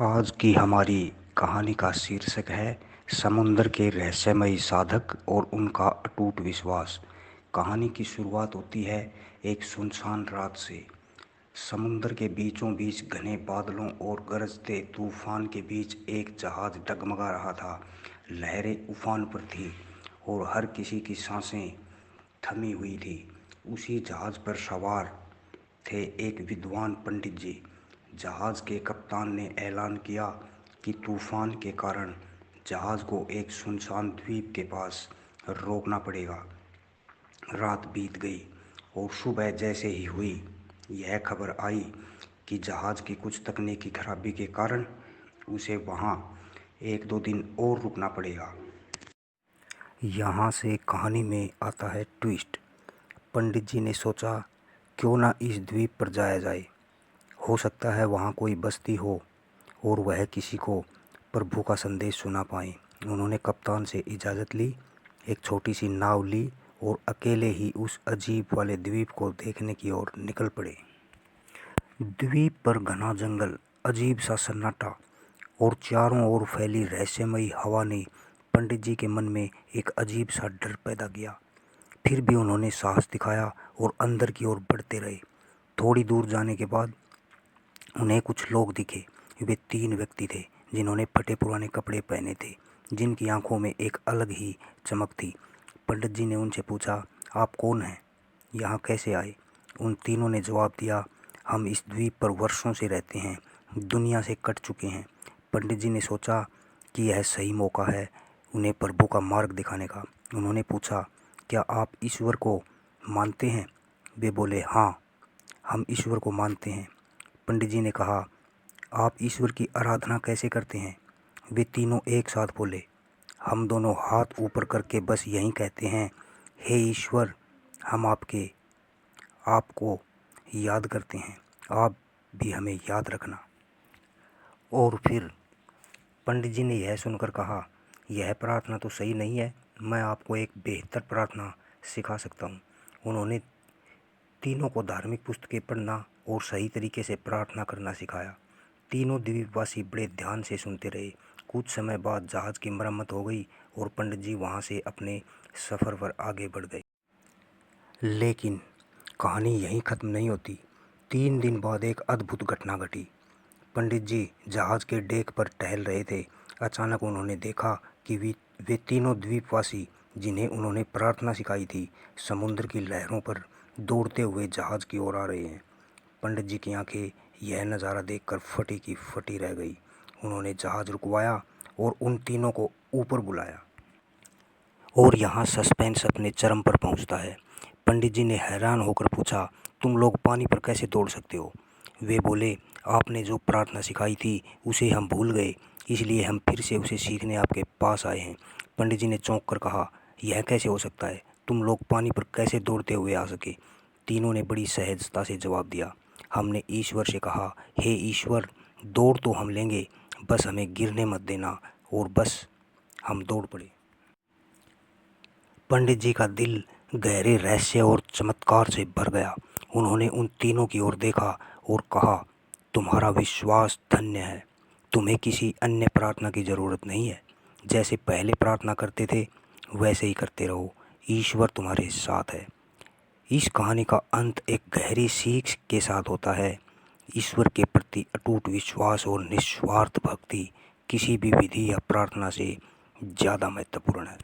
आज की हमारी कहानी का शीर्षक है समुद्र के रहस्यमयी साधक और उनका अटूट विश्वास। कहानी की शुरुआत होती है एक सुनसान रात से। समुद्र के बीचों बीच घने बादलों और गरजते तूफान के बीच एक जहाज डगमगा रहा था। लहरें उफान पर थी और हर किसी की सांसें थमी हुई थी। उसी जहाज पर सवार थे एक विद्वान पंडित जी। जहाज के कप्तान ने ऐलान किया कि तूफान के कारण जहाज को एक सुनसान द्वीप के पास रोकना पड़ेगा। रात बीत गई और सुबह जैसे ही हुई, यह खबर आई कि जहाज की कुछ तकनीकी खराबी के कारण उसे वहाँ 1-2 दिन और रुकना पड़ेगा। यहाँ से कहानी में आता है ट्विस्ट। पंडित जी ने सोचा, क्यों ना इस द्वीप पर जाया जाए। हो सकता है वहाँ कोई बस्ती हो और वह किसी को प्रभु का संदेश सुना पाए। उन्होंने कप्तान से इजाज़त ली, एक छोटी सी नाव ली और अकेले ही उस अजीब वाले द्वीप को देखने की ओर निकल पड़े। द्वीप पर घना जंगल, अजीब सा सन्नाटा और चारों ओर फैली रहस्यमयी हवा ने पंडित जी के मन में एक अजीब सा डर पैदा किया। फिर भी उन्होंने साहस दिखाया और अंदर की ओर बढ़ते रहे। थोड़ी दूर जाने के बाद उन्हें कुछ लोग दिखे। वे 3 व्यक्ति थे जिन्होंने फटे पुराने कपड़े पहने थे, जिनकी आंखों में एक अलग ही चमक थी। पंडित जी ने उनसे पूछा, आप कौन हैं? यहाँ कैसे आए? उन तीनों ने जवाब दिया, हम इस द्वीप पर वर्षों से रहते हैं, दुनिया से कट चुके हैं। पंडित जी ने सोचा कि यह सही मौका है उन्हें प्रभु का मार्ग दिखाने का। उन्होंने पूछा, क्या आप ईश्वर को मानते हैं? वे बोले, हाँ, हम ईश्वर को मानते हैं। पंडित जी ने कहा, आप ईश्वर की आराधना कैसे करते हैं? वे तीनों एक साथ बोले, हम दोनों हाथ ऊपर करके बस यही कहते हैं, हे ईश्वर, हम आपको याद करते हैं, आप भी हमें याद रखना। और फिर पंडित जी ने यह सुनकर कहा, यह प्रार्थना तो सही नहीं है, मैं आपको एक बेहतर प्रार्थना सिखा सकता हूँ। उन्होंने तीनों को धार्मिक पुस्तकें पढ़ना और सही तरीके से प्रार्थना करना सिखाया। तीनों द्वीपवासी बड़े ध्यान से सुनते रहे। कुछ समय बाद जहाज़ की मरम्मत हो गई और पंडित जी वहाँ से अपने सफ़र पर आगे बढ़ गए। लेकिन कहानी यहीं ख़त्म नहीं होती। 3 दिन बाद एक अद्भुत घटना घटी। पंडित जी जहाज़ के डेक पर टहल रहे थे। अचानक उन्होंने देखा कि वे तीनों द्वीपवासी, जिन्हें उन्होंने प्रार्थना सिखाई थी, समुद्र की लहरों पर दौड़ते हुए जहाज़ की ओर आ रहे हैं। पंडित जी की आंखें यह नज़ारा देखकर फटी की फटी रह गई। उन्होंने जहाज़ रुकवाया और उन तीनों को ऊपर बुलाया। और यहाँ सस्पेंस अपने चरम पर पहुँचता है। पंडित जी ने हैरान होकर पूछा, तुम लोग पानी पर कैसे दौड़ सकते हो? वे बोले, आपने जो प्रार्थना सिखाई थी उसे हम भूल गए, इसलिए हम फिर से उसे सीखने आपके पास आए हैं। पंडित जी ने चौंक कर कहा, यह कैसे हो सकता है? तुम लोग पानी पर कैसे दौड़ते हुए आ सके? तीनों ने बड़ी सहजता से जवाब दिया, हमने ईश्वर से कहा, हे ईश्वर, दौड़ तो हम लेंगे, बस हमें गिरने मत देना। और बस हम दौड़ पड़े। पंडित जी का दिल गहरे रहस्य और चमत्कार से भर गया। उन्होंने उन तीनों की ओर देखा और कहा, तुम्हारा विश्वास धन्य है। तुम्हें किसी अन्य प्रार्थना की ज़रूरत नहीं है। जैसे पहले प्रार्थना करते थे वैसे ही करते रहो, ईश्वर तुम्हारे साथ है। इस कहानी का अंत एक गहरी सीख के साथ होता है। ईश्वर के प्रति अटूट विश्वास और निस्वार्थ भक्ति किसी भी विधि या प्रार्थना से ज़्यादा महत्वपूर्ण है।